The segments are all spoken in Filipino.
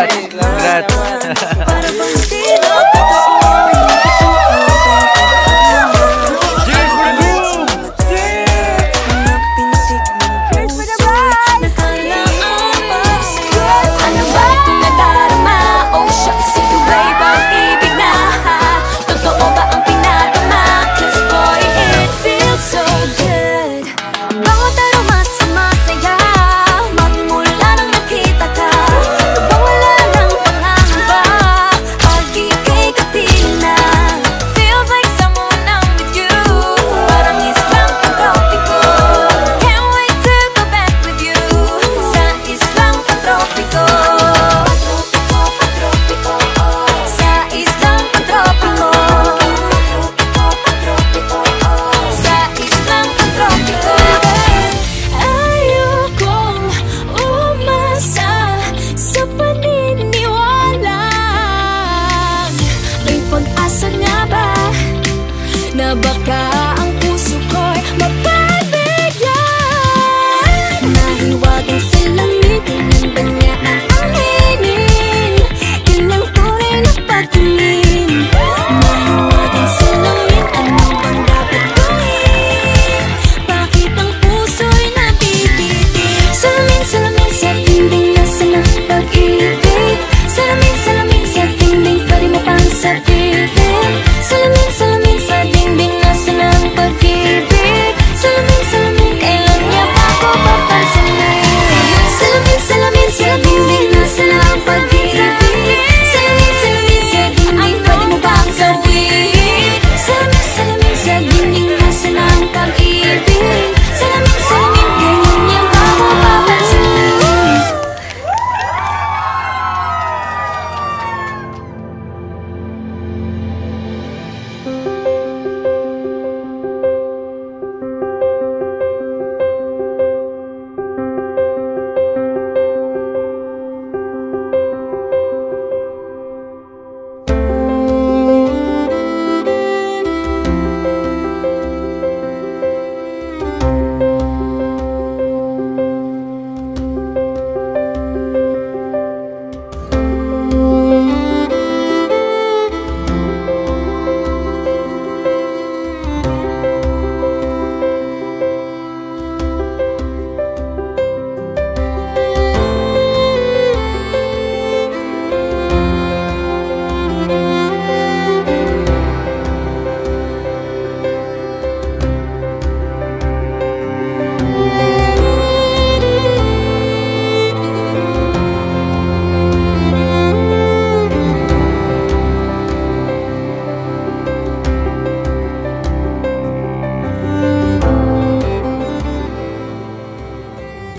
Congrats.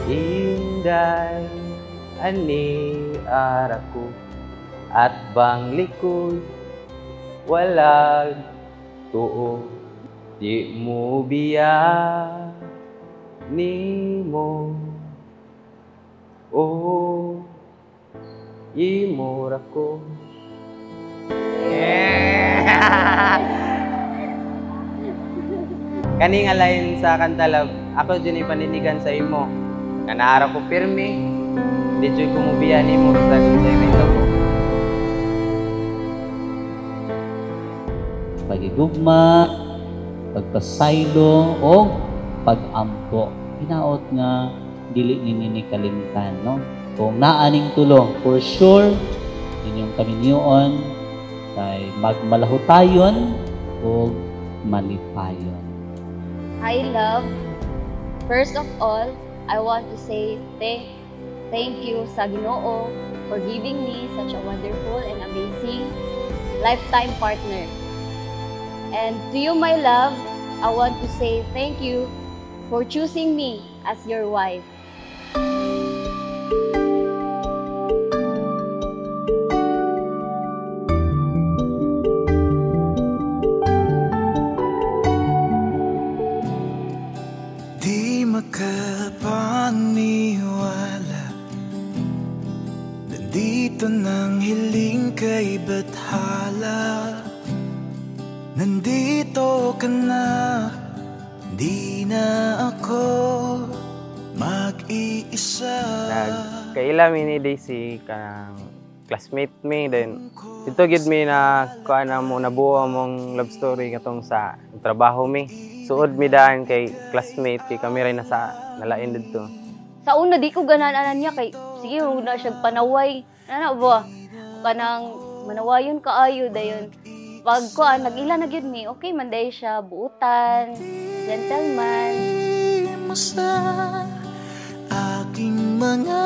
Inday, ani araku at bang likoy walag tuo di mo biya nimo oh imura ko. Kaning alayin sa kantalab, ako dyan ipaninigan sa imo. Kanaara ko pirmi, di dyan kumubiyan nimo sa sentimiento ko. Pagigugma, pagpasaylo, o pag-ampo. Hinaot nga, dili nini kalimtan, no? Kung naaning tulong, for sure, inyong kaminyoon, kay magmalahutayon o malipayon. Hi, love. First of all, I want to say thank you sa Ginoo for giving me such a wonderful and amazing lifetime partner. And to you, my love, I want to say thank you for choosing me as your wife. Di makapaniwala, nandito nang hiling kay bathala. Nandito ka na, di na ako mag-iisa. Nagkaila mini Daisy kanang classmate me, then ito gid mi na kuan na mo nabuo mong love story katong sa trabaho mi. Suod mi daan kay classmate kay kami ray nalain didto. Sa una di ko gananan niya kay sige huwag na siya panaway. Ano ba? Kanang manawayon kaayo dayon. Pag ko nagila na gyud mi, okay man day siya buutan, gentleman. mo sa aking mga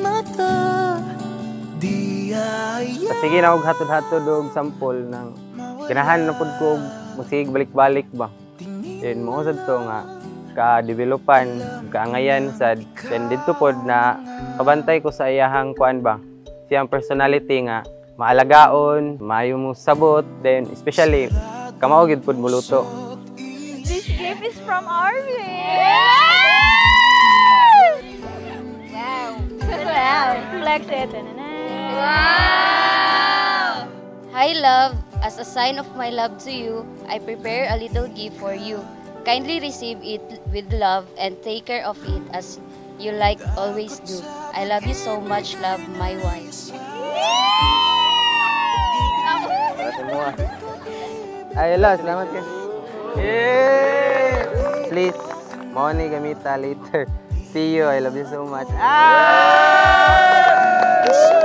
mata. Di aya Sige na og hatod-hatod og sample ng ganahan na pud ko magsig balik-balik ba. Then mo sad to nga ka-developan, kaangayan sad. Then dito pod na kabantay ko sa iyahang kuan ba. Siyang personality nga maalagaon, maayo mo sabot, then especially kamao gid pod muluto. This gift is from Arvin. Wow. Wow. Flex it. Wow! Hi, love. As a sign of my love to you, I prepare a little gift for you. Kindly receive it with love and take care of it as you like always do. I love you so much, love, my wife. Para semua. Ayolah, selamat guys. Yeah! Please, mau ni gamita later. See you, I love you so much.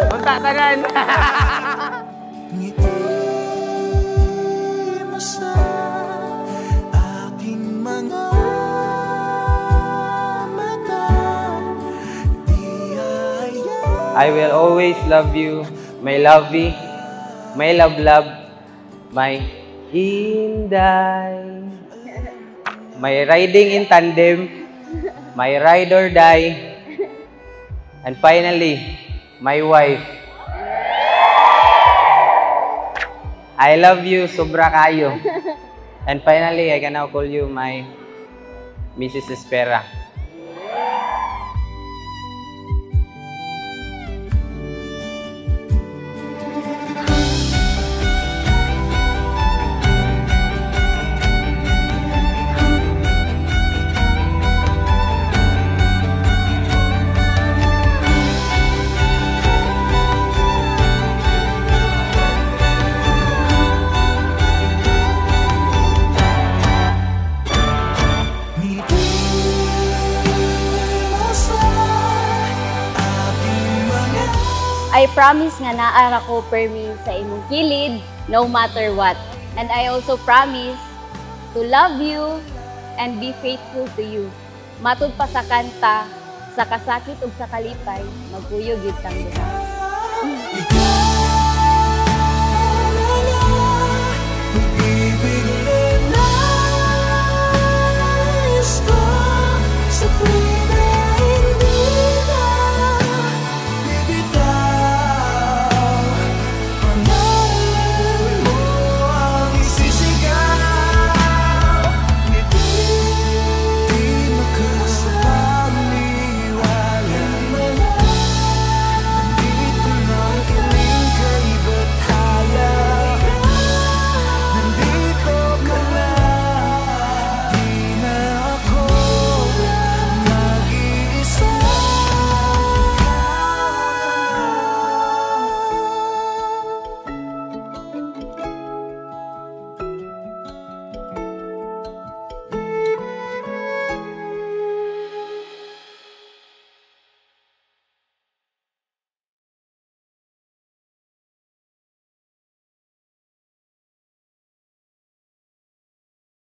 Punta tangan. ngiti mo sa aking mga mata. Di aya I will always love you, my lovey, my love, my Inday. My riding in tandem, my ride or die, and finally, my wife. I love you, sobra kayo. And finally, I can now call you my Mrs. Espera. ngiti mo sa aking mga I promise nga naara ko permi sa imong kilid no matter what. And I also promise to love you and be faithful to you. Matud pa sa kanta, sa kasakit ug sa kalipay, magkuyog gyud tang duha. ikaw